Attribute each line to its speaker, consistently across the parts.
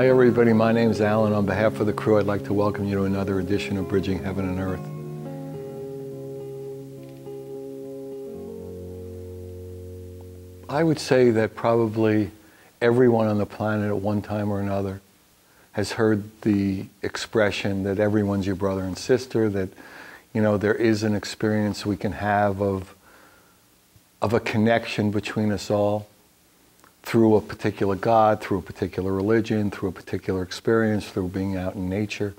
Speaker 1: Hi everybody, my name is Alan. On behalf of the crew, I'd like to welcome you to another edition of Bridging Heaven and Earth. I would say that probably everyone on the planet at one time or another has heard the expression that everyone's your brother and sister, that, you know, there is an experience we can have of a connection between us all through a particular God, through a particular religion, through a particular experience, through being out in nature,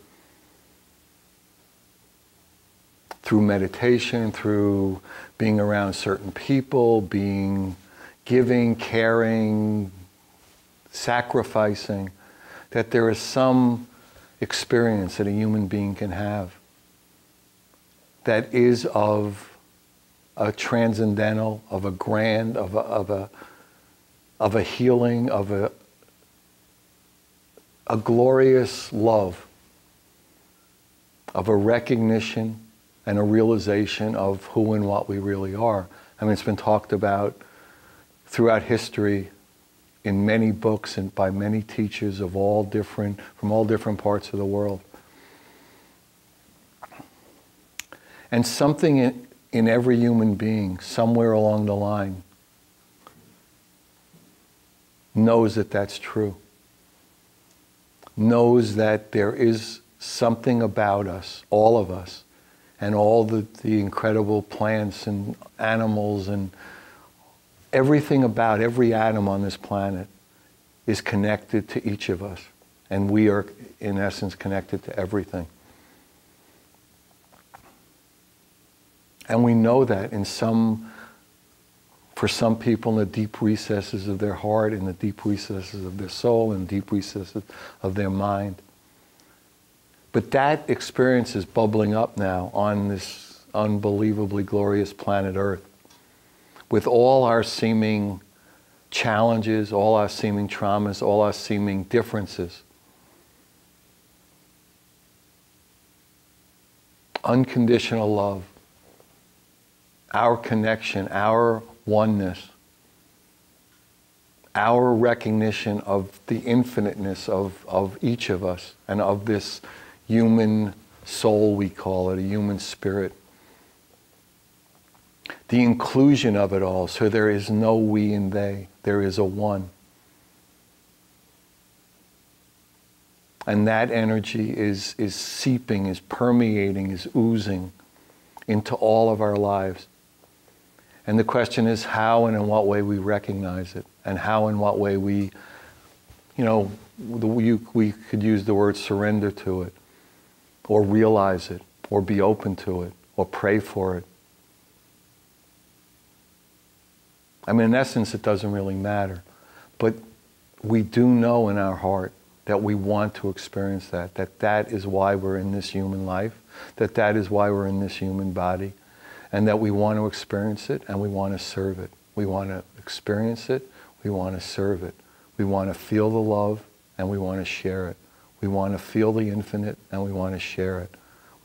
Speaker 1: through meditation, through being around certain people, being giving, caring, sacrificing, that there is some experience that a human being can have that is of a transcendental, of a grand, of a healing, of a glorious love, of a recognition and a realization of who and what we really are. I mean, it's been talked about throughout history in many books and by many teachers of from all different parts of the world. And something in every human being, somewhere along the line, knows that that's true, knows that there is something about us, all of us, and all the incredible plants and animals and everything about every atom on this planet is connected to each of us. And we are, in essence, connected to everything. And we know that for some people in the deep recesses of their heart, in the deep recesses of their soul, in the deep recesses of their mind. But that experience is bubbling up now on this unbelievably glorious planet Earth. With all our seeming challenges, all our seeming traumas, all our seeming differences. Unconditional love, our connection, our oneness, our recognition of the infiniteness of each of us and of this human soul, we call it, a human spirit. The inclusion of it all, so there is no we and they, there is a one. And that energy is seeping, is permeating, is oozing into all of our lives. And the question is how and in what way we recognize it, and how and what way we, we could use the word surrender to it, or realize it, or be open to it, or pray for it. I mean, in essence, it doesn't really matter. But we do know in our heart that we want to experience that is why we're in this human life, that is why we're in this human body, and that we want to experience it and we want to serve it. We want to experience it, we want to serve it. We want to feel the love and we want to share it. We want to feel the infinite and we want to share it.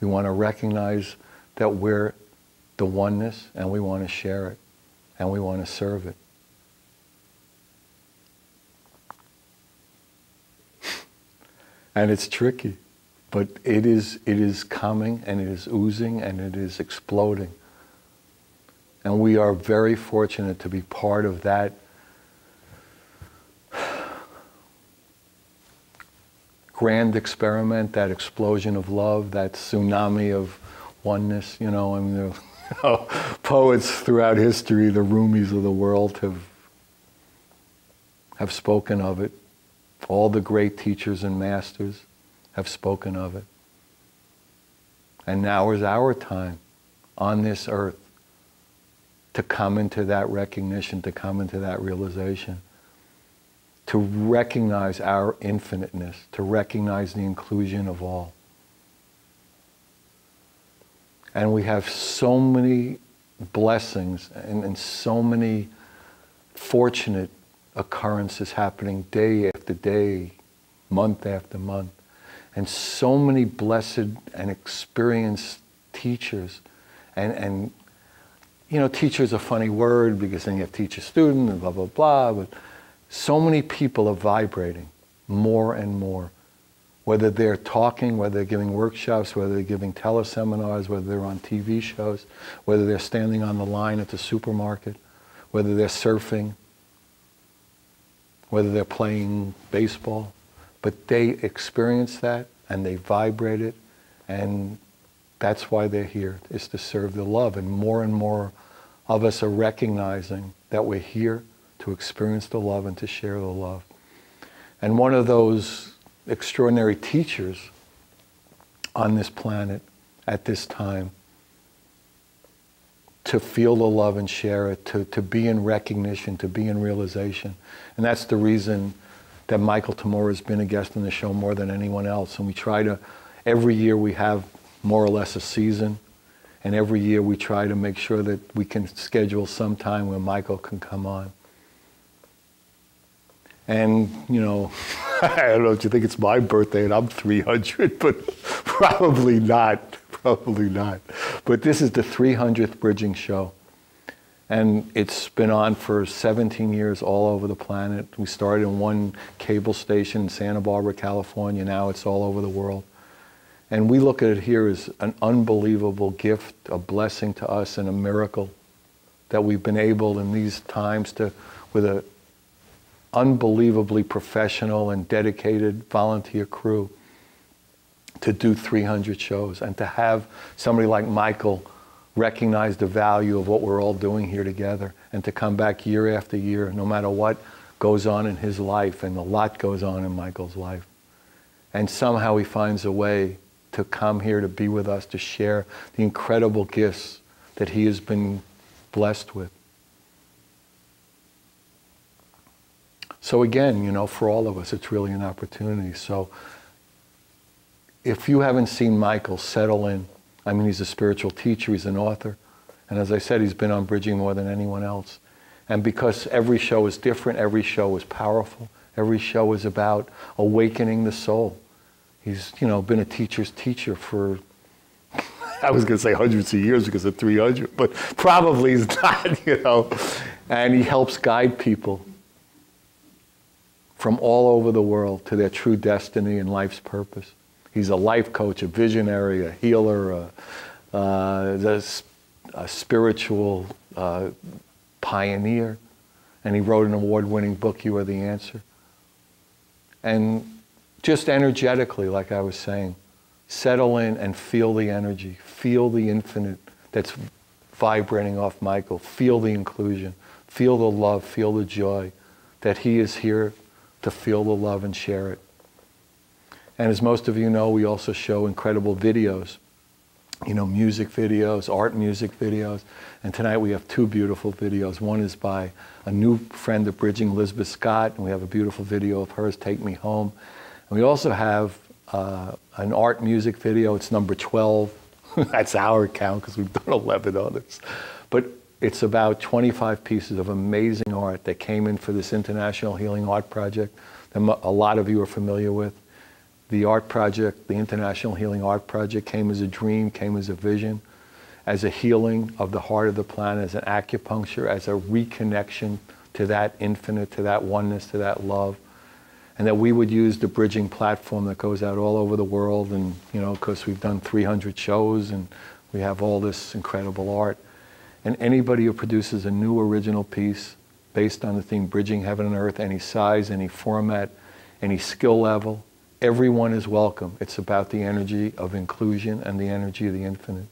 Speaker 1: We want to recognize that we're the oneness and we want to share it and we want to serve it. And it's tricky, but it is coming and it is oozing and it is exploding. And we are very fortunate to be part of that grand experiment, that explosion of love, that tsunami of oneness. Poets throughout history, the Rumis of the world have spoken of it. All the great teachers and masters have spoken of it. And now is our time on this earth to come into that recognition, to come into that realization, to recognize our infiniteness, to recognize the inclusion of all. And we have so many blessings and so many fortunate occurrences happening day after day, month after month. And so many blessed and experienced teachers. And teacher is a funny word because then you have teacher-student and blah, blah, blah. But so many people are vibrating more and more. Whether they're talking, whether they're giving workshops, whether they're giving teleseminars, whether they're on TV shows, whether they're standing on the line at the supermarket, whether they're surfing, whether they're playing baseball. But they experience that and they vibrate it, and that's why they're here, is to serve the love. And more of us are recognizing that we're here to experience the love and to share the love. And one of those extraordinary teachers on this planet at this time, to feel the love and share it, to be in recognition, to be in realization. And that's the reason that Michael Tamura has been a guest on the show more than anyone else. And we try to, every year we have more or less a season, and every year we try to make sure that we can schedule some time where Michael can come on. And, I don't know if you think it's my birthday and I'm 300, but probably not. But this is the 300th Bridging Show. And it's been on for 17 years all over the planet. We started in one cable station in Santa Barbara, California. Now it's all over the world. And we look at it here as an unbelievable gift, a blessing to us, and a miracle that we've been able in these times to, with a unbelievably professional and dedicated volunteer crew, to do 300 shows and to have somebody like Michael recognize the value of what we're all doing here together, and to come back year after year, no matter what goes on in his life, and a lot goes on in Michael's life. And somehow he finds a way to come here to be with us, to share the incredible gifts that he has been blessed with. So again, for all of us, it's really an opportunity. So if you haven't seen Michael, settle in. I mean, he's a spiritual teacher, he's an author. And as I said, he's been on Bridging more than anyone else. And because every show is different, every show is powerful, every show is about awakening the soul. He's, been a teacher's teacher for, I was going to say hundreds of years because of 300, but probably he's not, And he helps guide people from all over the world to their true destiny and life's purpose. He's a life coach, a visionary, a healer, a spiritual pioneer. And he wrote an award-winning book, You Are the Answer. And just energetically, like I was saying, settle in and feel the energy, feel the infinite, that's vibrating off Michael. Feel the inclusion, feel the love, feel the joy, that he is here to feel the love and share it. And as most of you know, we also show incredible videos, you know, music videos, art music videos. And tonight we have two beautiful videos. One is by a new friend of Bridging, Elizabeth Scott, and we have a beautiful video of hers, Take Me Home. And we also have an art music video. It's number 12. That's our count because we've done 11 others. But it's about 25 pieces of amazing art that came in for this International Healing Art Project that a lot of you are familiar with. The art project, the International Healing Art Project, came as a dream, came as a vision, as a healing of the heart of the planet, as an acupuncture, as a reconnection to that infinite, to that oneness, to that love. And that we would use the Bridging platform that goes out all over the world, and, you know, because we've done 300 shows and we have all this incredible art. And anybody who produces a new original piece based on the theme Bridging Heaven and Earth, any size, any format, any skill level, everyone is welcome. It's about the energy of inclusion and the energy of the infinite.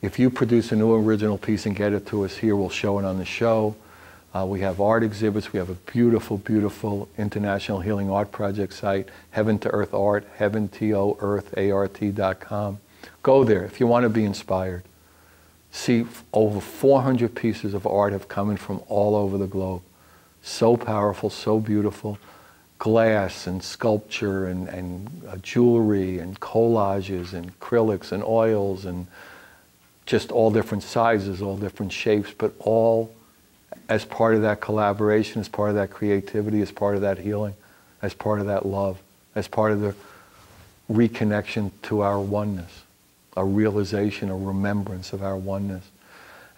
Speaker 1: If you produce a new original piece and get it to us here, we'll show it on the show. We have art exhibits. We have a beautiful, beautiful International Healing Art Project site, Heaven to Earth Art, heaventoearthart.com. Go there if you want to be inspired. See, over 400 pieces of art have come in from all over the globe. So powerful, so beautiful. Glass and sculpture and jewelry and collages and acrylics and oils and just all different sizes, all different shapes, but all as part of that collaboration, as part of that creativity, as part of that healing, as part of that love, as part of the reconnection to our oneness, a realization, a remembrance of our oneness.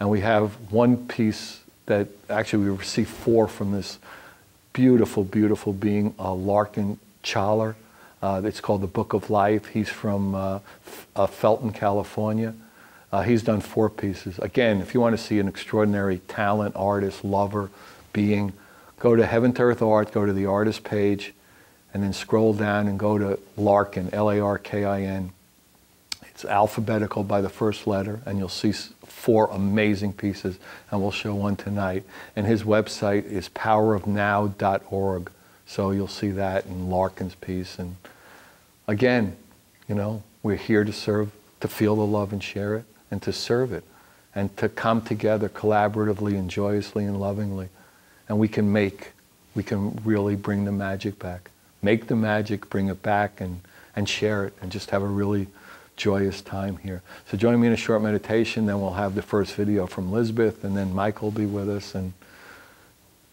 Speaker 1: And we have one piece that actually we received 4 from this beautiful, beautiful being, Larkin Chaler. It's called The Book of Life. He's from Felton, California. He's done 4 pieces. Again, if you want to see an extraordinary talent, artist, lover, being, go to Heaven to Earth Art, go to the artist page, and then scroll down and go to Larkin, L-A-R-K-I-N. It's alphabetical by the first letter, and you'll see 4 amazing pieces, and we'll show one tonight. And his website is powerofnow.org, so you'll see that in Larkin's piece. And again, you know, we're here to serve, to feel the love and share it, and to serve it, and to come together collaboratively and joyously and lovingly. And we can really bring the magic back. Make the magic, bring it back, and share it, and just have a really joyous time here. So join me in a short meditation, then we'll have the first video from Elizabeth, and then Michael will be with us, and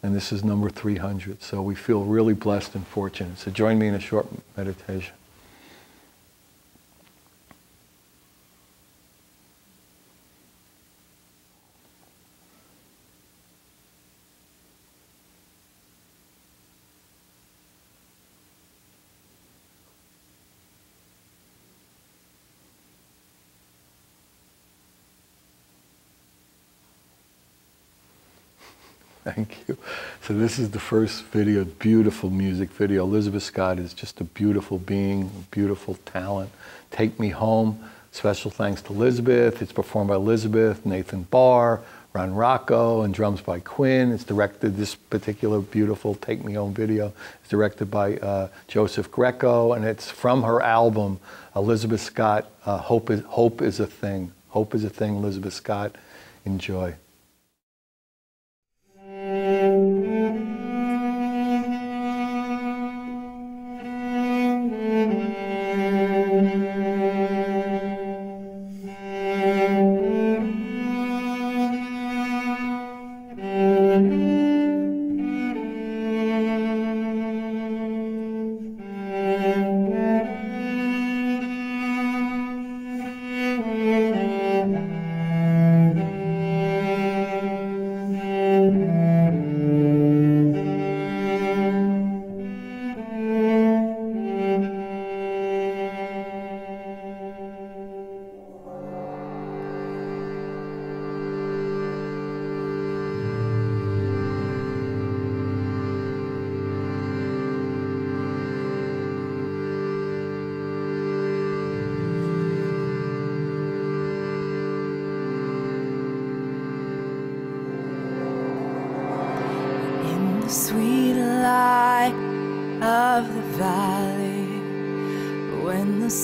Speaker 1: this is number 300. So we feel really blessed and fortunate. So join me in a short meditation. Thank you. So this is the first video, beautiful music video. Elizabeth Scott is just a beautiful being, a beautiful talent. Take Me Home, special thanks to Elizabeth. It's performed by Elizabeth, Nathan Barr, Ron Rocco, and drums by Quinn. It's directed, this particular beautiful Take Me Home video is directed by Joseph Greco, and it's from her album, Elizabeth Scott, Hope is a Thing. Hope is a Thing, Elizabeth Scott. Enjoy.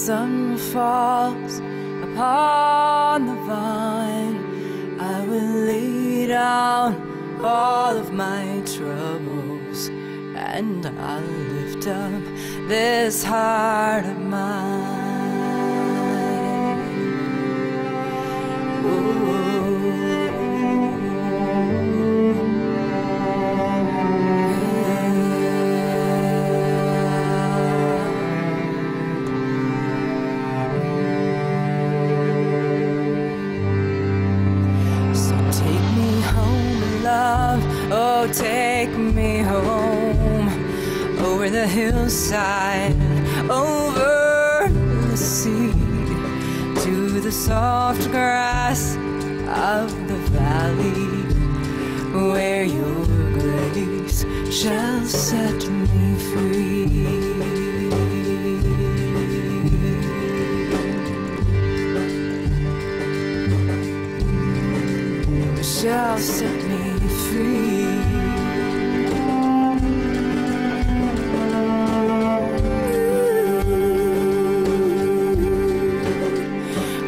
Speaker 2: sun falls upon the vine, I will lay down all of my troubles, and I'll lift up this heart of mine. Oh, take me home, over the hillside, over the sea, to the soft grass of the valley, where your grace shall set me free. Shall set me free.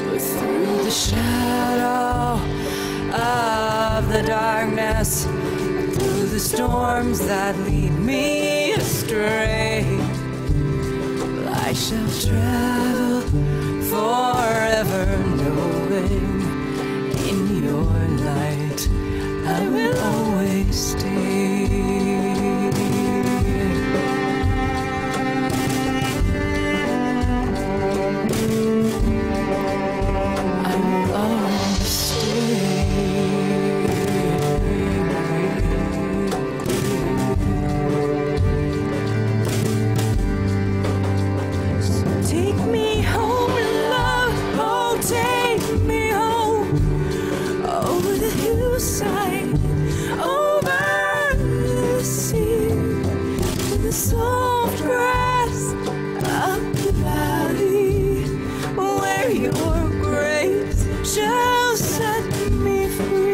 Speaker 2: But through the shadow of the darkness, through the storms that lead me astray, I shall travel forever, knowing in your light I will always stay. I will always stay. So take me home, love, oh take me home, over the hillside, over the sea, to the soft grass of the valley, where your grace shall set me free.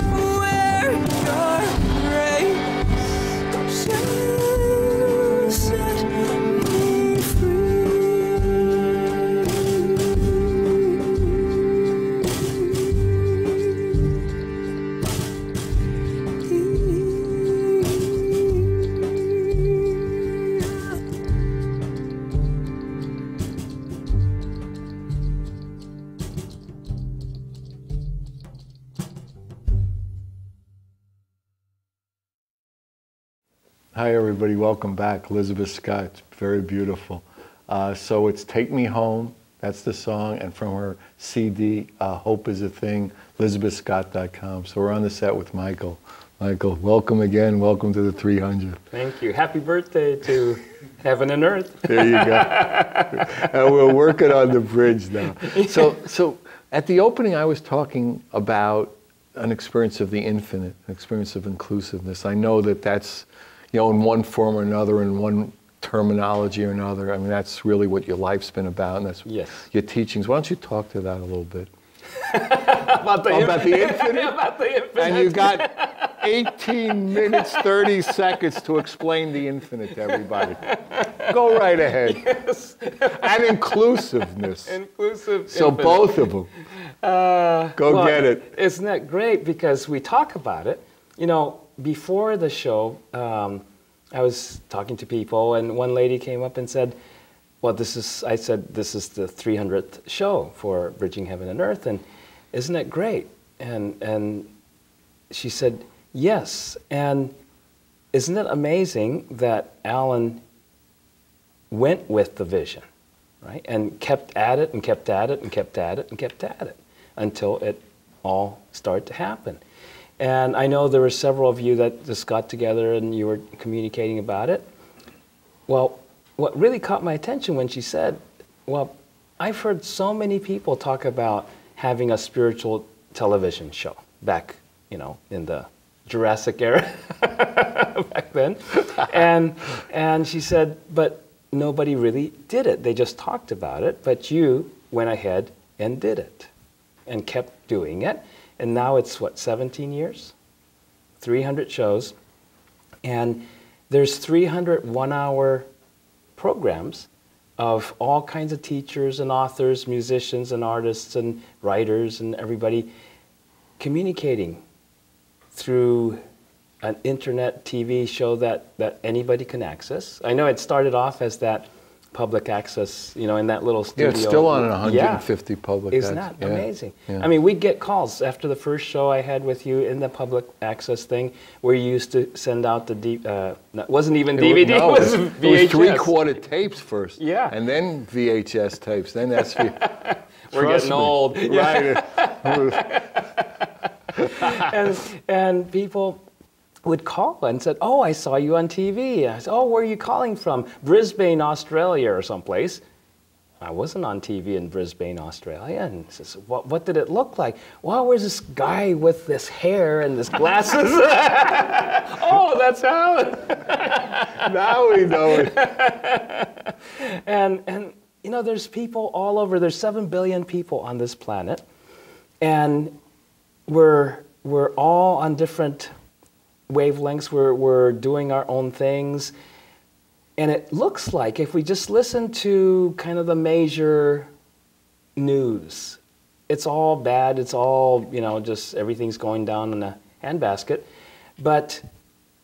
Speaker 2: Where your grace shall set me
Speaker 1: Hi everybody, welcome back. Elizabeth Scott, very beautiful. So it's Take Me Home, that's the song, and from her CD, Hope is a Thing, elizabethscott.com. So we're on the set with Michael. Michael, welcome again, welcome to the 300.
Speaker 3: Thank you. Happy birthday to Heaven and Earth.
Speaker 1: There you go. And we're working on the bridge now. So at the opening I was talking about an experience of the infinite, an experience of inclusiveness. I know that that's, you know, in one form or another, in one terminology or another. I mean, that's really what your life's been about, and that's your teachings. Why don't you talk to that a little bit?
Speaker 3: About the
Speaker 1: infinite?
Speaker 3: About the infinite.
Speaker 1: And you got 18 minutes, 30 seconds to explain the infinite to everybody. Go right ahead.
Speaker 3: Yes.
Speaker 1: And inclusiveness.
Speaker 3: Inclusive.
Speaker 1: So
Speaker 3: infinite.
Speaker 1: both of them. Go get it.
Speaker 3: Isn't that great? Because we talk about it. You know, before the show, I was talking to people, and one lady came up and said, well, I said, this is the 300th show for Bridging Heaven and Earth, and isn't that great? And she said, yes, and isn't it amazing that Alan went with the vision, right? And kept at it, and kept at it, and kept at it, and kept at it, until it all started to happen. And I know there were several of you that just got together and you were communicating about it. Well, what really caught my attention when she said, well, I've heard so many people talk about having a spiritual television show back, you know, in the Jurassic era, back then. And she said, but nobody really did it. They just talked about it, but you went ahead and did it and kept doing it. And now it's, what, 17 years? 300 shows, and there's 300 one-hour programs of all kinds of teachers and authors, musicians and artists and writers and everybody communicating through an internet TV show that anybody can access. I know it started off as that public access, you know, in that little studio.
Speaker 1: Yeah, it's still on 150 public access.
Speaker 3: Isn't that amazing?
Speaker 1: Yeah.
Speaker 3: I mean, we'd get calls after the first show I had with you in the public access thing, where you used to send out the it wasn't even DVD,
Speaker 1: No,
Speaker 3: it was VHS.
Speaker 1: it was three-quarter tapes first.
Speaker 3: Yeah.
Speaker 1: And then VHS tapes, then SV.
Speaker 3: We're
Speaker 1: Trust
Speaker 3: getting
Speaker 1: me.
Speaker 3: old.
Speaker 1: Right.
Speaker 3: And people would call and said, "Oh, I saw you on TV." I said, "Oh, where are you calling from? Brisbane, Australia, or someplace." I wasn't on TV in Brisbane, Australia. And he says, "What did it look like?" "Well, where's this guy with this hair and this glasses?" "Oh, that's Alan."
Speaker 1: Now we know it.
Speaker 3: And you know, there's people all over. There's 7 billion people on this planet, and we're all on different wavelengths. We're doing our own things, and it looks like if we just listen to kind of the major news, it's all bad. It's all, you know, just everything's going down in a handbasket. But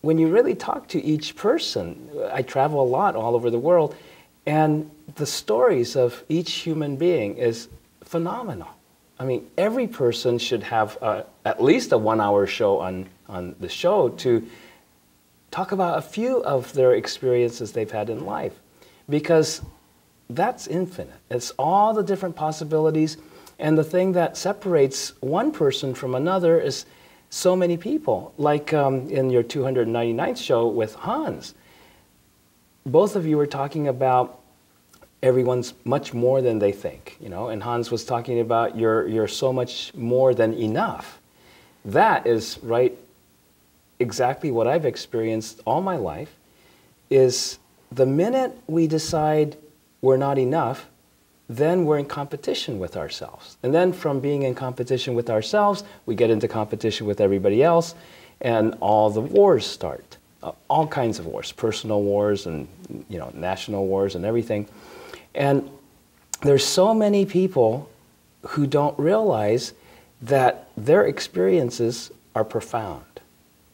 Speaker 3: when you really talk to each person, I travel a lot all over the world, and the stories of each human being is phenomenal. I mean, every person should have at least a 1-hour show on the show to talk about a few of their experiences they've had in life, because that's infinite. It's all the different possibilities, and the thing that separates one person from another is so many people. Like in your 299th show with Hans, both of you were talking about everyone's much more than they think, you know, and Hans was talking about you're so much more than enough. That is right exactly what I've experienced all my life, is the minute we decide we're not enough, then we're in competition with ourselves. And then from being in competition with ourselves, we get into competition with everybody else, and all the wars start. All kinds of wars, personal wars and, you know, national wars and everything. And there's so many people who don't realize that their experiences are profound.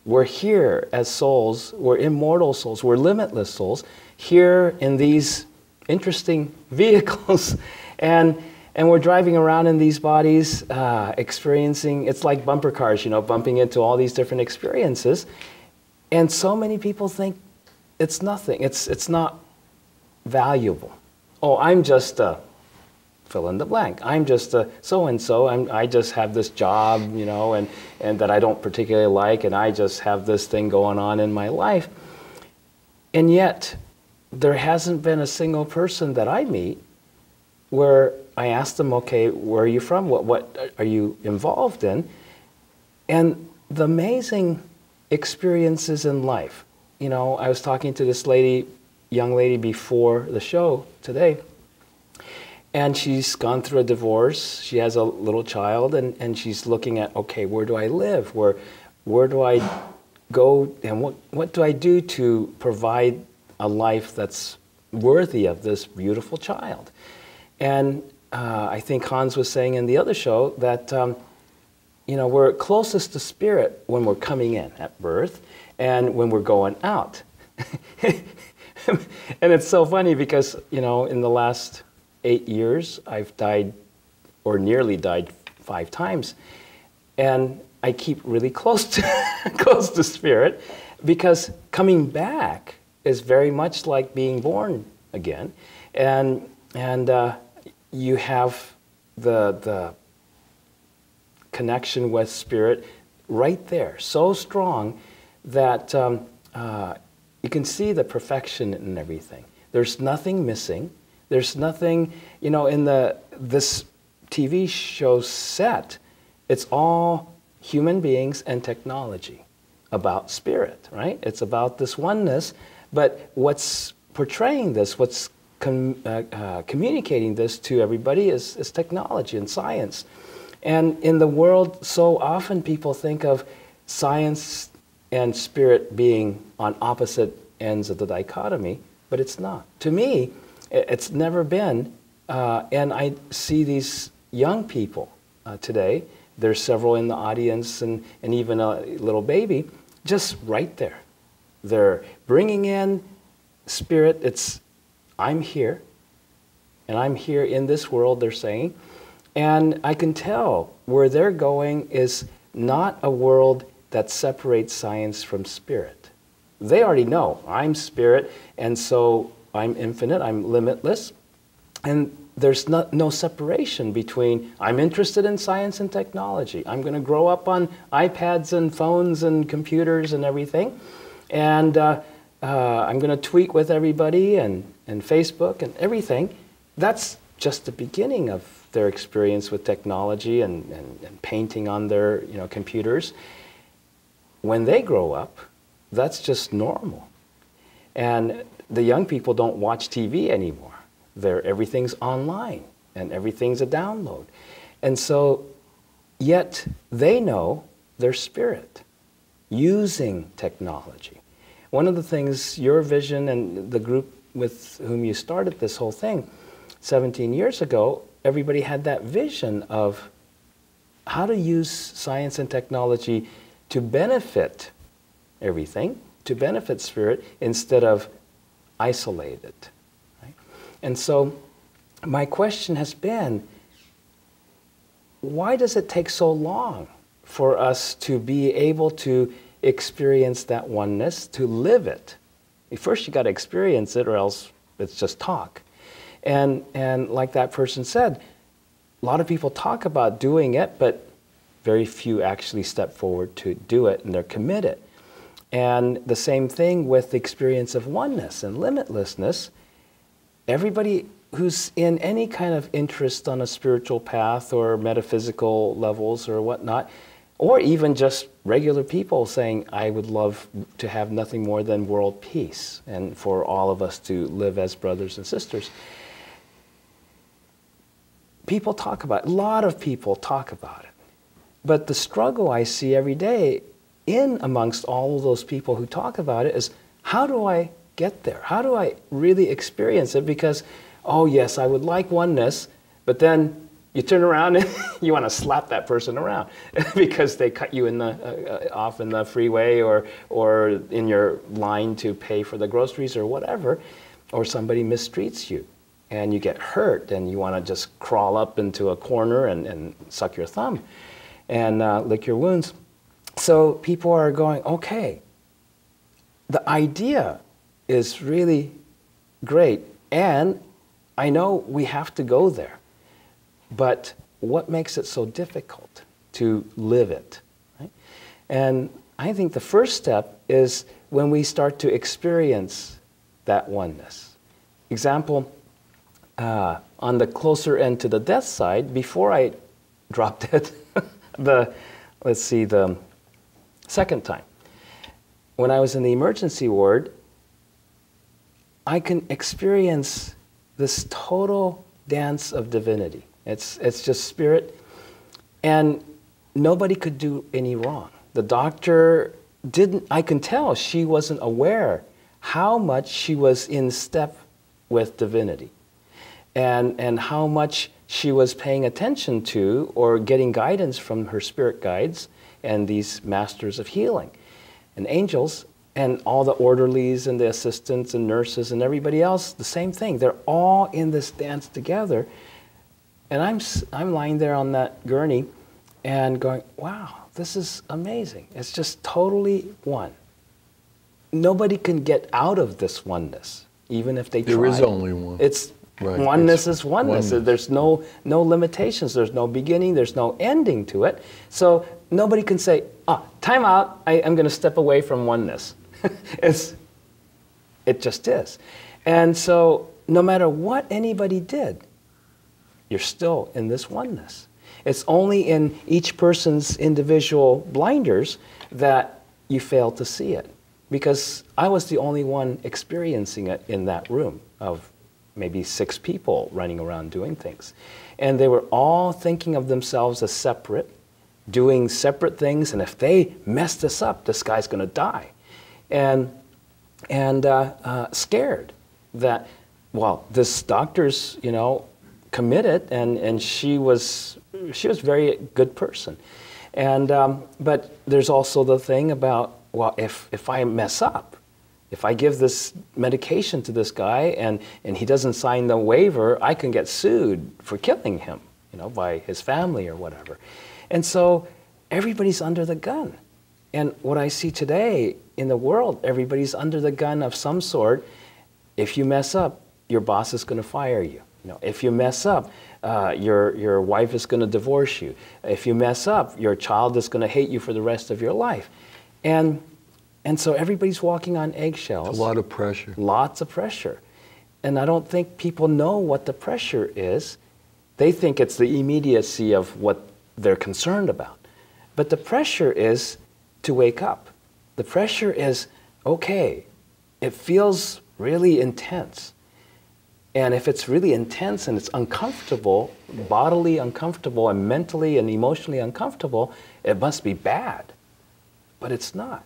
Speaker 3: We're here as souls, we're immortal souls, we're limitless souls, here in these interesting vehicles, and we're driving around in these bodies, experiencing, it's like bumper cars, you know, bumping into all these different experiences. And so many people think it's nothing, it's not valuable. Oh, I'm just a fill in the blank. I'm just a so-and-so. I just have this job, you know, and that I don't particularly like, and I just have this thing going on in my life. And yet, there hasn't been a single person that I meet where I ask them, okay, where are you from? What are you involved in? And the amazing experiences in life. You know, I was talking to this young lady before the show today, and she's gone through a divorce. She has a little child, and she's looking at, okay, where do I live? Where do I go, and what do I do to provide a life that's worthy of this beautiful child? And I think Hans was saying in the other show that you know, we're closest to spirit when we're coming in at birth and when we're going out. And it's so funny because, you know, in the last 8 years, I've died or nearly died 5 times. And I keep really close to spirit, because coming back is very much like being born again. And you have the connection with spirit right there, so strong that you can see the perfection in everything. There's nothing missing. There's nothing, you know, in this TV show set, it's all human beings and technology about spirit, right? It's about this oneness, but what's portraying this, what's communicating this to everybody is technology and science. And in the world, so often people think of science and spirit being on opposite ends of the dichotomy, but it's not. To me, it's never been, and I see these young people today, there's several in the audience and even a little baby, just right there. They're bringing in spirit. It's, I'm here, and I'm here in this world, they're saying. And I can tell where they're going is not a world that separates science from spirit. They already know, I'm spirit, and so I'm infinite, I'm limitless. And there's no separation between, I'm interested in science and technology. I'm going to grow up on iPads and phones and computers and everything. And I'm going to tweet with everybody and Facebook and everything. That's just the beginning of their experience with technology and painting on their computers. When they grow up, that's just normal. And the young people don't watch TV anymore. Everything's online and everything's a download. And so, yet they know their spirit using technology. One of the things, your vision and the group with whom you started this whole thing 17 years ago, everybody had that vision of how to use science and technology to benefit everything, to benefit spirit, instead of isolate it. Right? And so my question has been, why does it take so long for us to be able to experience that oneness, to live it? First you got to experience it, or else it's just talk. And like that person said, a lot of people talk about doing it, but very few actually step forward to do it, and they're committed. And the same thing with the experience of oneness and limitlessness. Everybody who's in any kind of interest on a spiritual path or metaphysical levels or whatnot, or even just regular people saying, I would love to have nothing more than world peace and for all of us to live as brothers and sisters. People talk about it. A lot of people talk about it. But the struggle I see every day in amongst all of those people who talk about it is, how do I get there? How do I really experience it? Because, oh yes, I would like oneness, but then you turn around and you want to slap that person around because they cut you in the, off in the freeway or in your line to pay for the groceries or whatever, or somebody mistreats you and you get hurt and you want to just crawl up into a corner and suck your thumb and lick your wounds. So people are going, okay, the idea is really great, and I know we have to go there, but what makes it so difficult to live it? Right? And I think the first step is when we start to experience that oneness. Example, on the closer end to the death side, before I dropped it, the second time, when I was in the emergency ward, I can experience this total dance of divinity. It's just spirit, and nobody could do any wrong. The doctor didn't, I can tell she wasn't aware how much she was in step with divinity and how much she was paying attention to or getting guidance from her spirit guides and these masters of healing and angels and all the orderlies and the assistants and nurses and everybody else, the same thing. They're all in this dance together. And I'm lying there on that gurney and going, wow, this is amazing. It's just totally one. Nobody can get out of this oneness, even if they try.
Speaker 1: There is only one.
Speaker 3: It's right. Oneness is oneness. There's no limitations. There's no beginning. There's no ending to it. So nobody can say, time out. I'm going to step away from oneness. It just is. And so no matter what anybody did, you're still in this oneness. It's only in each person's individual blinders that you fail to see it. Because I was the only one experiencing it in that room of maybe 6 people running around doing things. And they were all thinking of themselves as separate doing separate things, and if they mess this up, this guy's going to die. And scared that, well, this doctor's, committed, and she was a very good person. And but there's also the thing about, well, if I mess up, if I give this medication to this guy and he doesn't sign the waiver, I can get sued for killing him, by his family or whatever. And so everybody's under the gun. And what I see today in the world, everybody's under the gun of some sort. If you mess up, your boss is going to fire you. If you mess up, your wife is going to divorce you. If you mess up, your child is going to hate you for the rest of your life. And so everybody's walking on eggshells.
Speaker 1: It's a lot of pressure.
Speaker 3: Lots of pressure. And I don't think people know what the pressure is. They think it's the immediacy of what they're concerned about. But the pressure is to wake up. The pressure is, okay, it feels really intense. And if it's really intense and it's uncomfortable, bodily uncomfortable and mentally and emotionally uncomfortable, it must be bad. But it's not.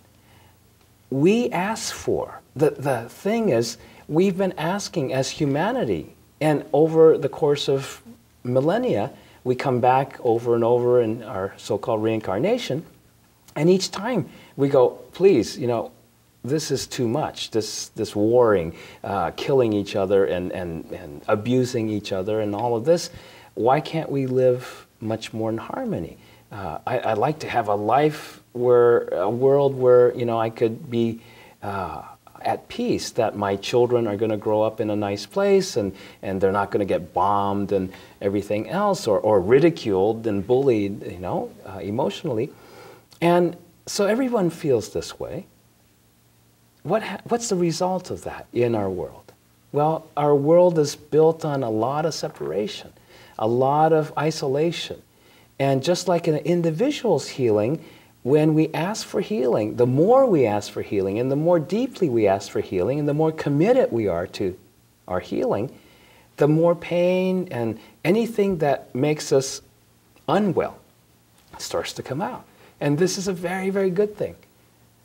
Speaker 3: We ask for, the thing is, we've been asking as humanity, and over the course of millennia, we come back over and over in our so-called reincarnation, and each time we go, please, this is too much, this warring, killing each other and abusing each other and all of this. Why can't we live much more in harmony? I'd like to have a world where, I could be at peace, that my children are going to grow up in a nice place and they're not going to get bombed and everything else, or ridiculed and bullied, emotionally. And so everyone feels this way. What's the result of that in our world? Well, our world is built on a lot of separation, a lot of isolation. And just like in an individual's healing, when we ask for healing, the more we ask for healing and the more deeply we ask for healing and the more committed we are to our healing, the more pain and anything that makes us unwell starts to come out. And this is a very, very good thing.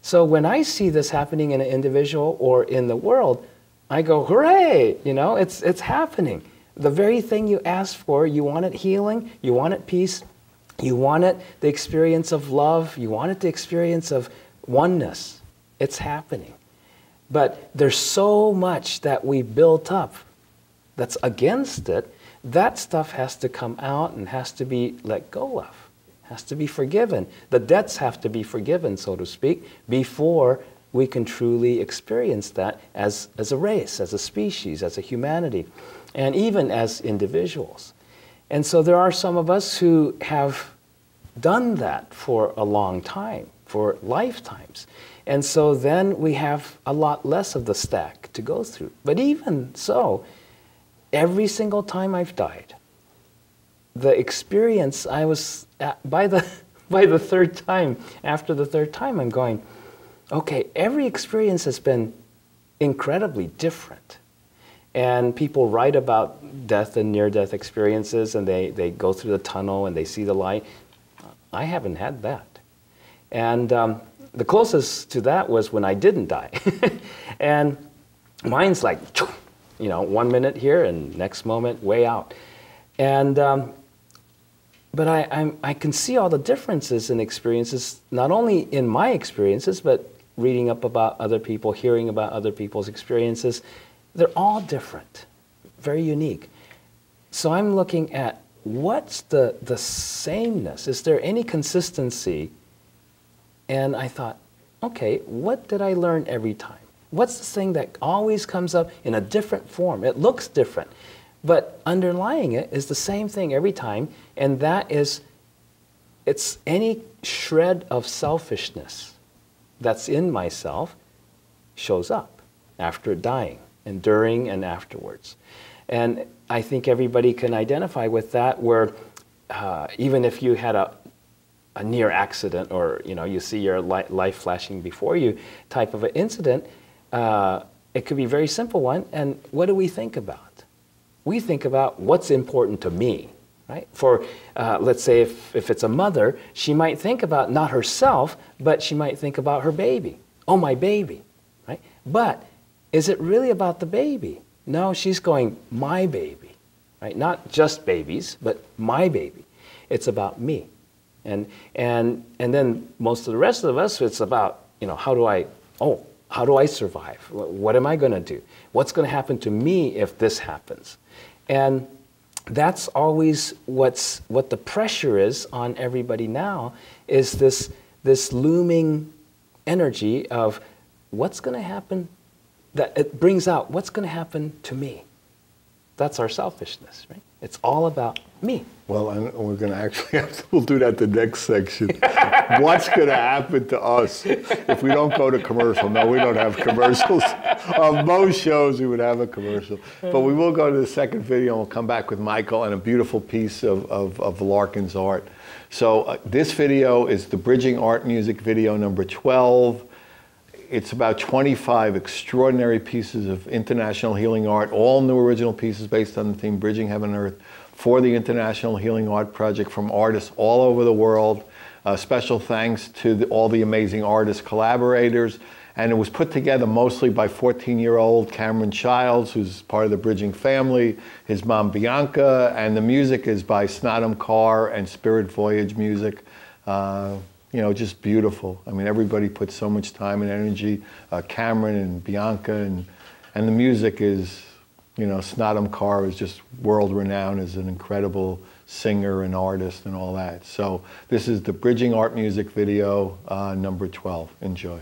Speaker 3: So when I see this happening in an individual or in the world, I go, hooray, it's happening. The very thing you asked for, you wanted healing, you wanted peace, you wanted the experience of love, you wanted the experience of oneness. It's happening. But there's so much that we built up that's against it. That stuff has to come out and has to be let go of. Has to be forgiven. The debts have to be forgiven, so to speak, before we can truly experience that as a race, as a species, as a humanity, and even as individuals. And so there are some of us who have done that for a long time, for lifetimes. And so then we have a lot less of the stack to go through. But even so, every single time I've died, the experience I was at, by the third time, after the third time, I'm going, okay, every experience has been incredibly different. And people write about death and near-death experiences, and they go through the tunnel and they see the light. I haven't had that. And the closest to that was when I didn't die. And mine's like, 1 minute here and next moment way out. And but I can see all the differences in experiences, not only in my experiences, but reading up about other people, hearing about other people's experiences. They're all different, very unique. So I'm looking at what's the sameness? Is there any consistency? And I thought, okay, what did I learn every time? What's the thing that always comes up in a different form? It looks different. But underlying it is the same thing every time, and that is, it's any shred of selfishness that's in myself shows up after dying, and during and afterwards. And I think everybody can identify with that, where even if you had a near accident, or you see your life flashing before you type of an incident, it could be a very simple one, and what do we think about? We think about what's important to me. right? For, let's say if it's a mother, she might think about not herself, but she might think about her baby. Oh, my baby, right? But is it really about the baby? No, she's going, my baby, right? Not just babies, but my baby. It's about me. And then most of the rest of us, it's about, how do I survive? What am I going to do? What's going to happen to me if this happens? And that's always what the pressure is on everybody now, is this looming energy of what's going to happen, that it brings out what's going to happen to me. That's our selfishness, right? It's all about me.
Speaker 1: Well, and we're going to actually we'll do that the next section. What's going to happen to us if we don't go to commercial? No, we don't have commercials. On most shows, we would have a commercial. But we will go to the second video, and we'll come back with Michael and a beautiful piece of Larkin's art. So this video is the Bridging Art Music video number 12. It's about 25 extraordinary pieces of international healing art, all new original pieces based on the theme Bridging Heaven and Earth for the International Healing Art Project from artists all over the world. Special thanks to all the amazing artist collaborators. And it was put together mostly by 14-year-old Cameron Childs, who's part of the Bridging family, his mom Bianca, and the music is by Snodham Carr and Spirit Voyage Music. Just beautiful. I mean, everybody put so much time and energy, Cameron and Bianca, and the music is, Snodham Carr is just world-renowned as an incredible singer and artist and all that. So this is the Bridging Art Music video number 12. Enjoy.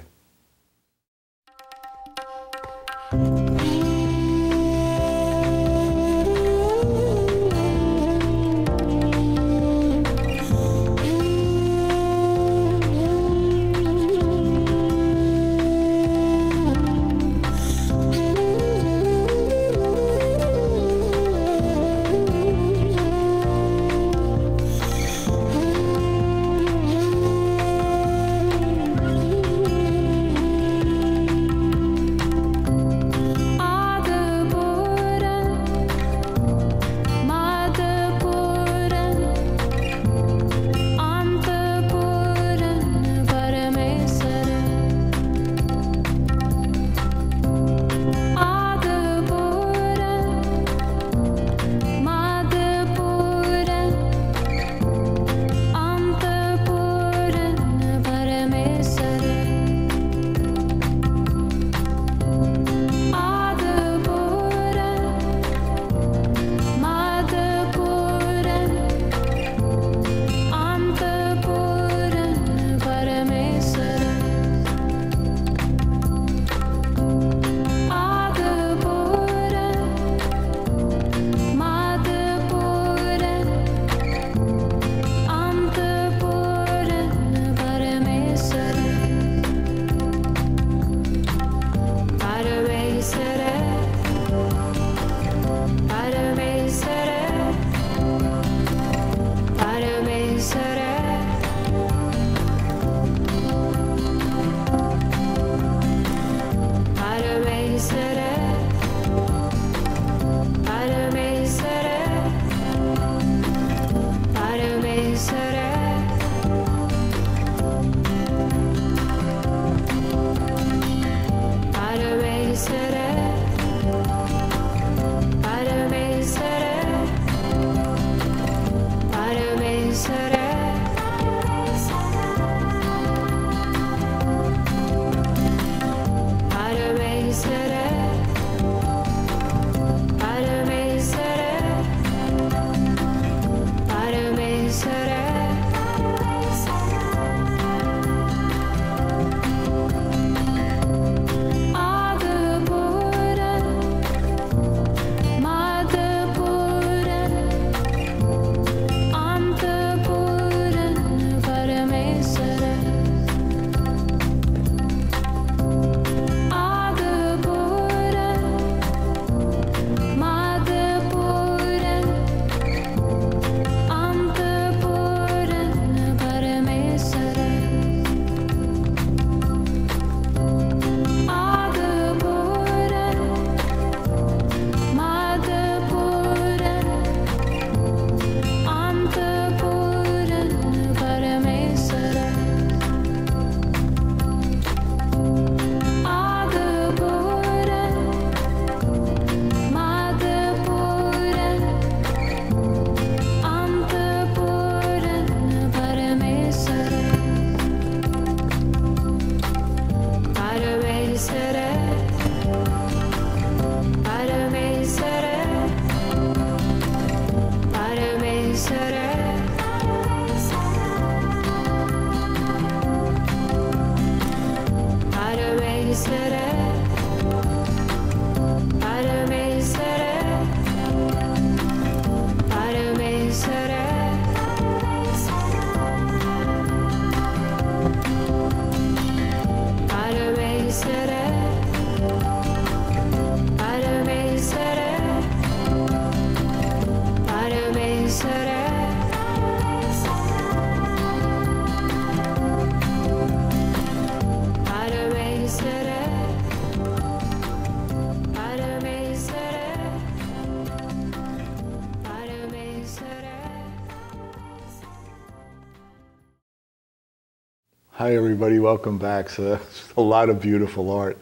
Speaker 1: Hi everybody, welcome back. So that's a lot of beautiful art.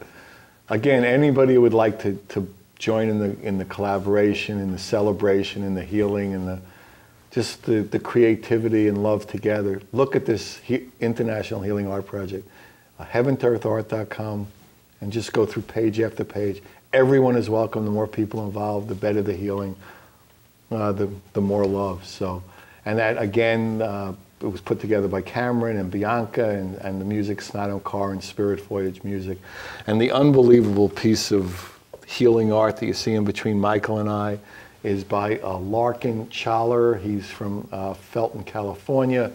Speaker 1: Again, anybody who would like to join in the collaboration, in the celebration, in the healing, and the creativity and love together, look at this International Healing Art Project, heaventoearthart.com, and just go through page after page. Everyone is welcome. The more people involved, the better the healing, the more love. So, and that again, it was put together by Cameron and Bianca, and the music, Snato Carr and Spirit Voyage music. And the unbelievable piece of healing art that you see in between Michael and I is by Larkin Chaler. He's from Felton, California.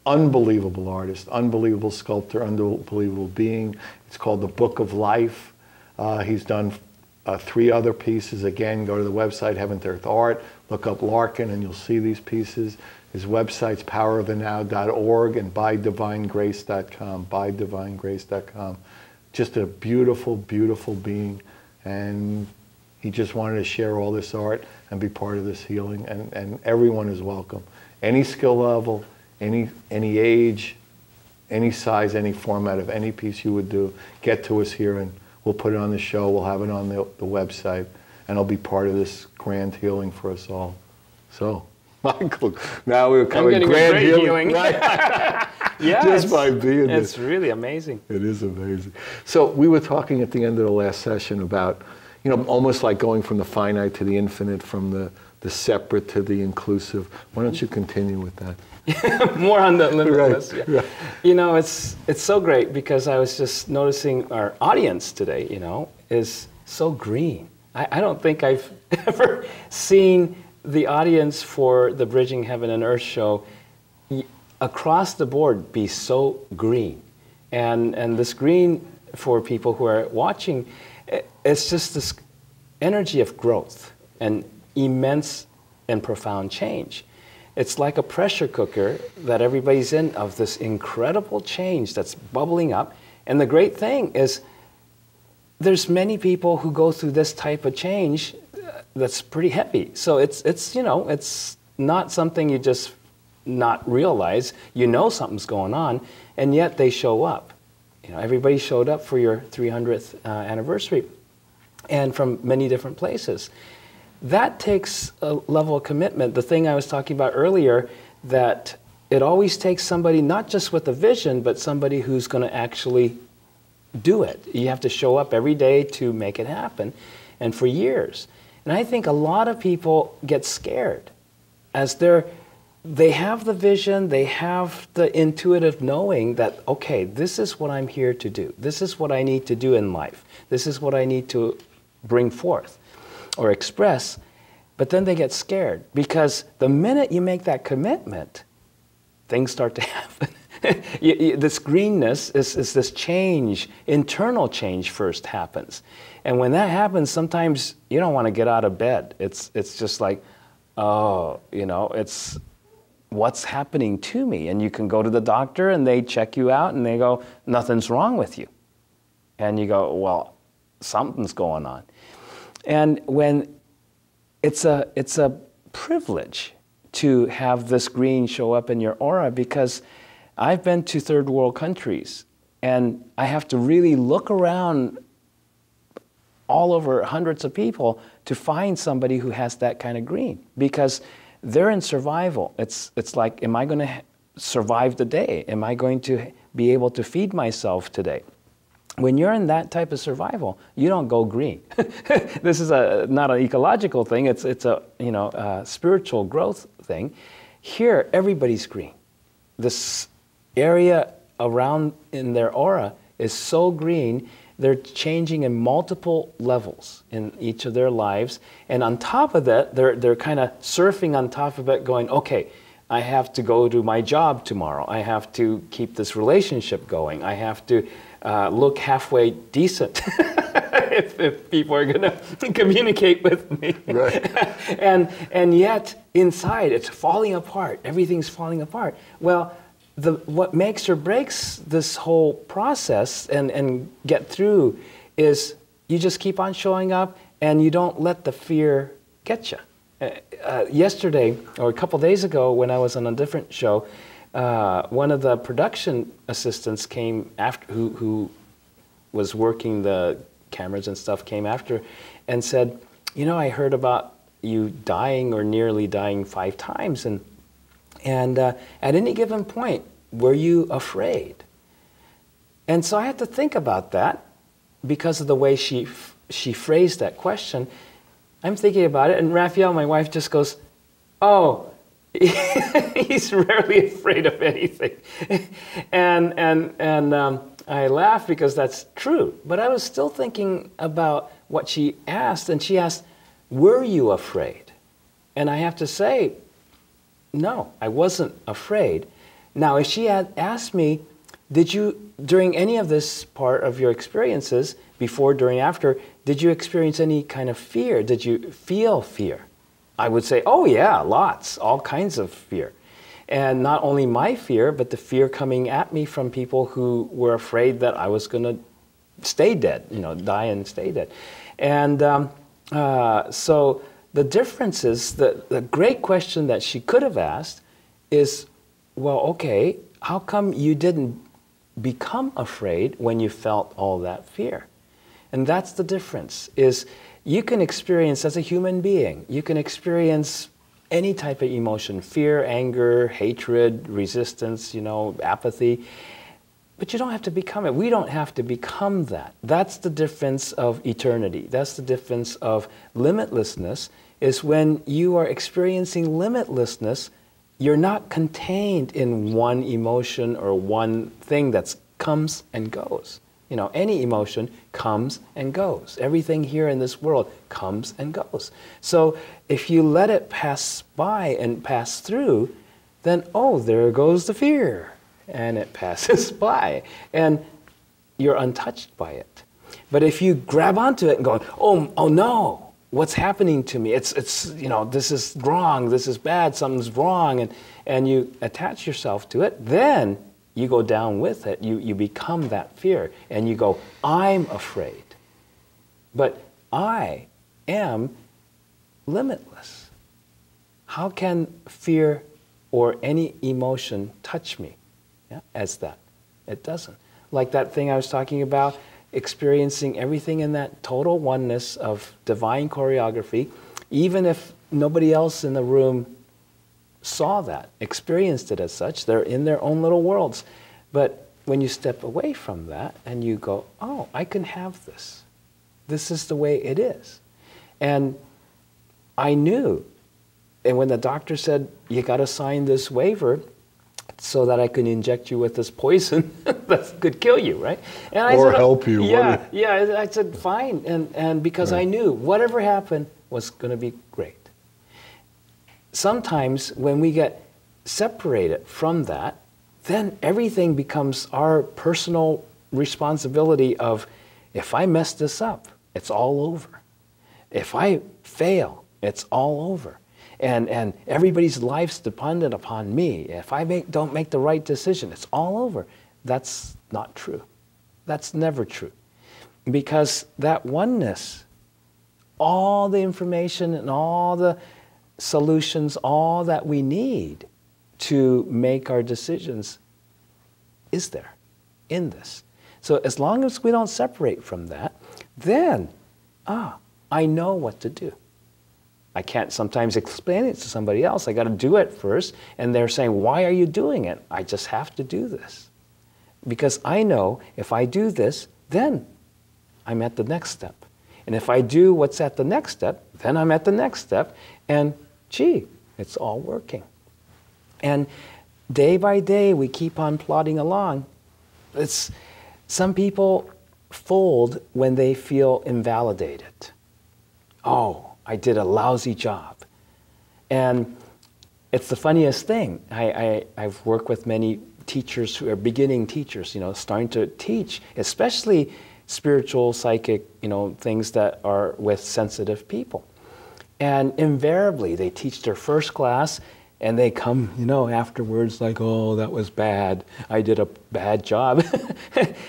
Speaker 1: Unbelievable artist, unbelievable sculptor, unbelievable being. It's called The Book of Life. He's done 3 other pieces. Again, go to the website, Heaven to Earth Art, look up Larkin and you'll see these pieces. His website's powerofthenow.org and bydivinegrace.com, bydivinegrace.com. Just a beautiful, beautiful being. And he just wanted to share all this art and be part of this healing. And everyone is welcome. Any skill level, any age, any size, any format of any piece you would do, get to us here and we'll put it on the show. We'll have it on the website. And it'll be part of this grand healing for us all. So, Michael, now we're coming grand healing. Right?
Speaker 3: Yeah,
Speaker 1: just by being there.
Speaker 3: It's really amazing.
Speaker 1: It is amazing. So we were talking at the end of the last session about, almost like going from the finite to the infinite, from the separate to the inclusive. Why don't you continue with that?
Speaker 3: More on the limitless.
Speaker 1: Right,
Speaker 3: Yeah.
Speaker 1: right.
Speaker 3: It's so great because I was just noticing our audience today, is so green. I don't think I've ever seen the audience for the Bridging Heaven and Earth show across the board be so green. And this green, for people who are watching, it's just this energy of growth and immense and profound change. It's like a pressure cooker that everybody's in of this incredible change that's bubbling up. And the great thing is there's many people who go through this type of change that's pretty heavy. So it's not something you just not realize. Something's going on, and yet they show up. Everybody showed up for your 300th anniversary, and from many different places. That takes a level of commitment. The thing I was talking about earlier, that it always takes somebody not just with a vision, but somebody who's going to actually do it. You have to show up every day to make it happen, and for years. And I think a lot of people get scared as they have the vision, they have the intuitive knowing that, okay, this is what I'm here to do. This is what I need to do in life. This is what I need to bring forth or express. But then they get scared because the minute you make that commitment, things start to happen. This greenness is this change, internal change first happens. And when that happens, sometimes you don't want to get out of bed. It's just like, it's what's happening to me. And you can go to the doctor and they check you out and they go, nothing's wrong with you. And you go, well, something's going on. And when it's a privilege to have this green show up in your aura, because I've been to third world countries and I have to really look around all over hundreds of people to find somebody who has that kind of green, because they're in survival. It's like, am I going to survive the day? Am I going to be able to feed myself today? when you're in that type of survival, you don't go green. This is not an ecological thing. It's a spiritual growth thing. Here, everybody's green. This area around in their aura is so green. They're changing in multiple levels in each of their lives, and on top of that, they're kind of surfing on top of it, going, okay, I have to go to my job tomorrow. I have to keep this relationship going. I have to look halfway decent if people are going to communicate with me.
Speaker 1: Right.
Speaker 3: and yet inside it's falling apart. Everything's falling apart. Well, what makes or breaks this whole process and get through is you just keep on showing up and you don't let the fear get you. Yesterday, or a couple days ago, when I was on a different show, one of the production assistants came after, who was working the cameras and stuff, came after and said, you know, I heard about you dying or nearly dying 5 times, and at any given point, were you afraid? And so I had to think about that because of the way she phrased that question. I'm thinking about it, and Raphael, my wife, just goes, oh, he's rarely afraid of anything. and I laugh because that's true. But I was still thinking about what she asked, and she asked, were you afraid? And I have to say, no, I wasn't afraid. Now, if she had asked me, did you, during any of this part of your experiences, before, during, after, did you experience any kind of fear? Did you feel fear? I would say, oh yeah, lots, all kinds of fear. And not only my fear, but the fear coming at me from people who were afraid that I was going to stay dead, die and stay dead. And so the difference is, the great question that she could have asked is, well, okay, how come you didn't become afraid when you felt all that fear? And that's the difference, is you can experience, as a human being, you can experience any type of emotion, fear, anger, hatred, resistance, apathy, but you don't have to become it. We don't have to become that. That's the difference of eternity. That's the difference of limitlessness, is when you are experiencing limitlessness, you're not contained in one emotion or one thing that comes and goes. Any emotion comes and goes. Everything here in this world comes and goes. So if you let it pass by and pass through, then, oh, there goes the fear. And it passes by. And you're untouched by it. But if you grab onto it and go, oh no, what's happening to me? It's this is wrong, this is bad, something's wrong, and you attach yourself to it, then you go down with it. You become that fear, and you go, I'm afraid. But I am limitless. How can fear or any emotion touch me as that? It doesn't. Like that thing I was talking about, experiencing everything in that total oneness of divine choreography, even if nobody else in the room saw that, experienced it as such, they're in their own little worlds. But when you step away from that and you go, oh, I can have this. This is the way it is. And I knew, and when the doctor said, you got to sign this waiver so that I can inject you with this poison that could kill you, right? And I
Speaker 1: or
Speaker 3: said,
Speaker 1: help you.
Speaker 3: Yeah, I said, fine. And because I knew whatever happened was going to be great. Sometimes when we get separated from that, then everything becomes our personal responsibility of, if I mess this up, it's all over. If I fail, it's all over. And everybody's life's dependent upon me. If I don't make the right decision, it's all over. That's not true. That's never true. Because that oneness, all the information and all the solutions, all that we need to make our decisions is there, in this. So as long as we don't separate from that, then, I know what to do. I can't sometimes explain it to somebody else. I got to do it first, and they're saying, why are you doing it? I just have to do this. Because I know if I do this, then I'm at the next step. And if I do what's at the next step, then I'm at the next step. And gee, it's all working. And day by day, we keep on plodding along. Some people fold when they feel invalidated. Oh, I did a lousy job. And it's the funniest thing. I've worked with many teachers who are beginning teachers, starting to teach, especially spiritual, psychic, things that are with sensitive people. And invariably, they teach their first class, and they come, afterwards like, oh, that was bad. I did a bad job.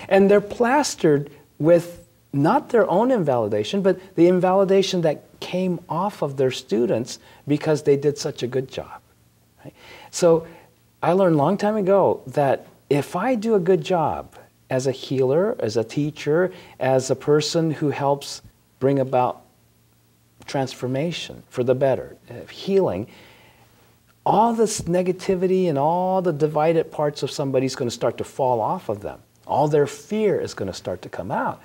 Speaker 3: And they're plastered with not their own invalidation, but the invalidation that came off of their students because they did such a good job. Right? So I learned a long time ago that if I do a good job as a healer, as a teacher, as a person who helps bring about transformation for the better, healing, all this negativity and all the divided parts of somebody's going to start to fall off of them. All their fear is going to start to come out.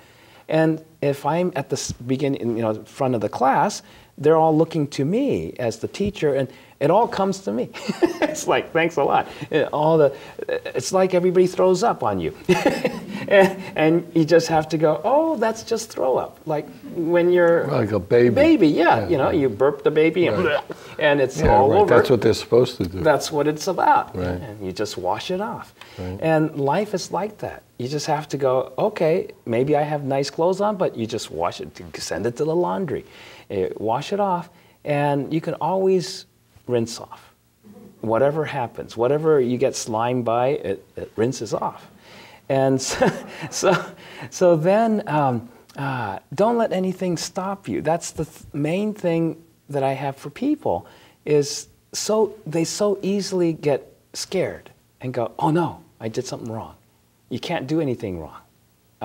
Speaker 3: And if I'm at the beginning, front of the class, they're all looking to me as the teacher, and it all comes to me. It's like, thanks a lot. It's like everybody throws up on you. and you just have to go, oh, that's just throw up. Like when you're
Speaker 1: like a baby.
Speaker 3: Baby, yeah. You burp the baby and it's all over.
Speaker 1: That's what they're supposed to do.
Speaker 3: That's what it's about.
Speaker 1: Right.
Speaker 3: And you just wash it off.
Speaker 1: Right.
Speaker 3: And life is like that. You just have to go, okay, maybe I have nice clothes on, but you just wash it, send it to the laundry. Wash it off, and you can always rinse off. Whatever happens, whatever you get slimed by, it rinses off. And so then don't let anything stop you. That's the main thing that I have for people is they so easily get scared and go, oh no, I did something wrong. You can't do anything wrong.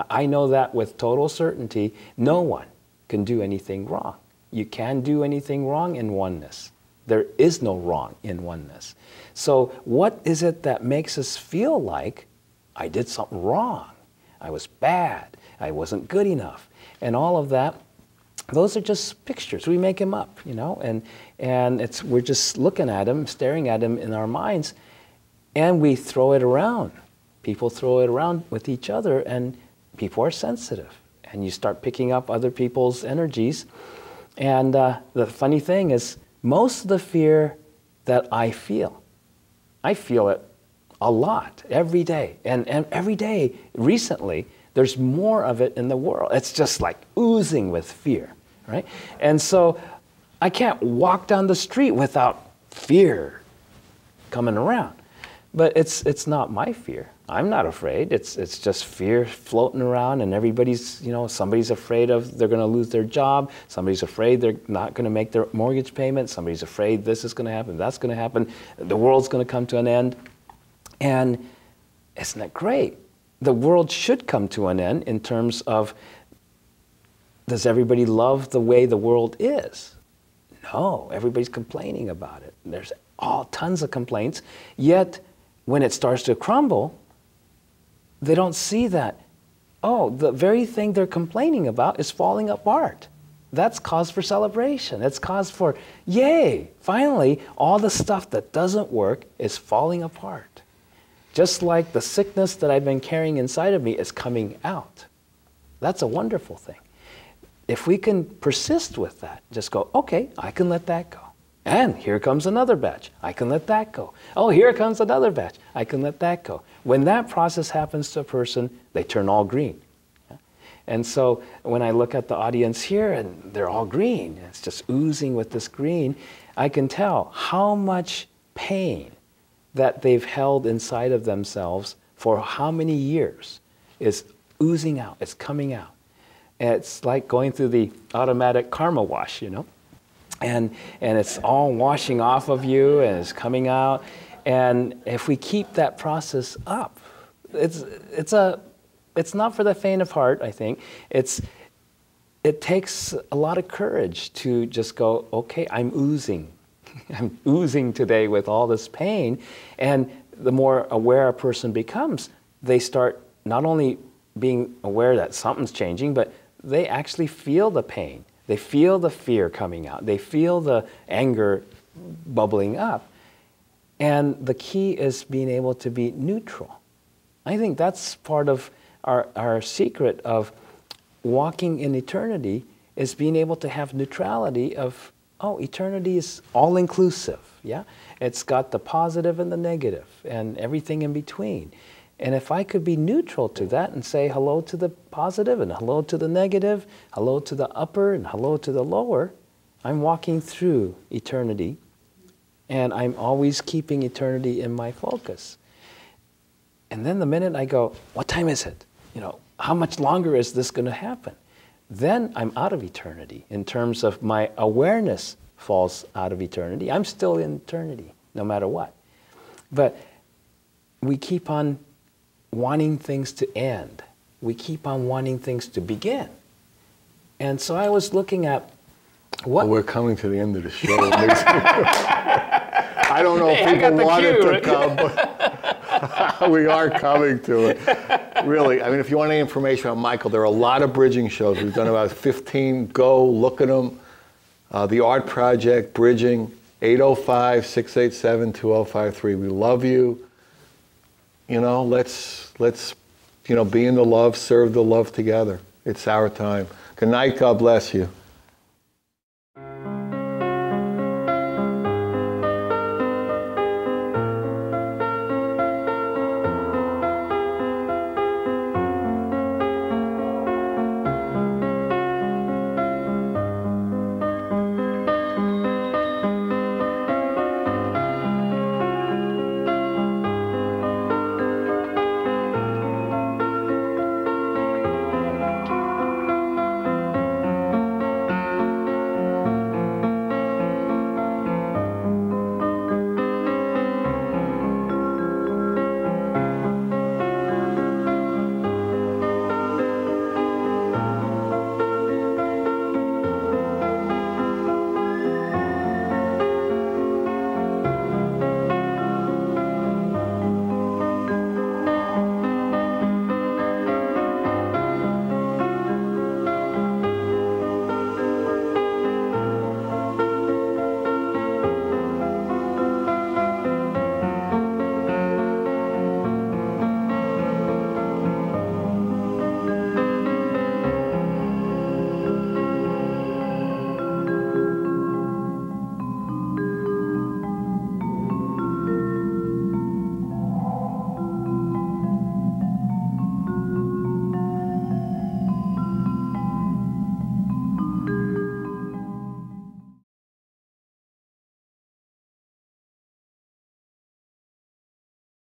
Speaker 3: I know that with total certainty, no one can do anything wrong. You can do anything wrong in oneness. There is no wrong in oneness. So what is it that makes us feel like I did something wrong? I was bad. I wasn't good enough. And all of that, those are just pictures. We make them up, and we're just looking at them, staring at them in our minds, and we throw it around. People throw it around with each other, and people are sensitive. And you start picking up other people's energies. And the funny thing is, most of the fear that I feel it a lot, every day. And every day, recently, there's more of it in the world. It's just like oozing with fear, right? And so I can't walk down the street without fear coming around. But it's not my fear. I'm not afraid. It's just fear floating around, and everybody's, somebody's afraid they're going to lose their job. Somebody's afraid they're not going to make their mortgage payment. Somebody's afraid this is going to happen, that's going to happen. The world's going to come to an end. And isn't that great? The world should come to an end in terms of, does everybody love the way the world is? No, everybody's complaining about it. There's tons of complaints, yet when it starts to crumble, they don't see that, the very thing they're complaining about is falling apart. That's cause for celebration. That's cause for, yay, finally, all the stuff that doesn't work is falling apart. Just like the sickness that I've been carrying inside of me is coming out. That's a wonderful thing. If we can persist with that, just go, okay, I can let that go. And here comes another batch. I can let that go. Oh, here comes another batch. I can let that go. When that process happens to a person, they turn all green. And so when I look at the audience here and they're all green, it's just oozing with this green, I can tell how much pain that they've held inside of themselves for how many years is oozing out, it's coming out. It's like going through the automatic karma wash, And it's all washing off of you and it's coming out. And if we keep that process up, it's not for the faint of heart, I think. It takes a lot of courage to just go, okay, I'm oozing. I'm oozing today with all this pain. And the more aware a person becomes, they start not only being aware that something's changing, but they actually feel the pain. They feel the fear coming out. They feel the anger bubbling up. And the key is being able to be neutral. I think that's part of our secret of walking in eternity, is being able to have neutrality of, oh, eternity is all-inclusive, yeah? It's got the positive and the negative and everything in between. And if I could be neutral to that and say hello to the positive and hello to the negative, hello to the upper and hello to the lower, I'm walking through eternity, and I'm always keeping eternity in my focus. And then the minute I go, what time is it? You know, how much longer is this going to happen? Then I'm out of eternity in terms of my awareness falls out of eternity. I'm still in eternity, no matter what. But we keep on wanting things to end. We keep on wanting things to begin. And so I was looking at what...
Speaker 1: Well, we're coming to the end of the show. I don't know if
Speaker 3: Hey, I got
Speaker 1: people
Speaker 3: the
Speaker 1: wanted
Speaker 3: cue,
Speaker 1: to
Speaker 3: right?
Speaker 1: come, but we are coming to it. Really, I mean, if you want any information on Michael, there are a lot of bridging shows. We've done about 15. Go look at them. The Art Project, Bridging, 805-687-2053. We love you. You know, let's be in the love, serve the love together. It's our time. Good night. God bless you.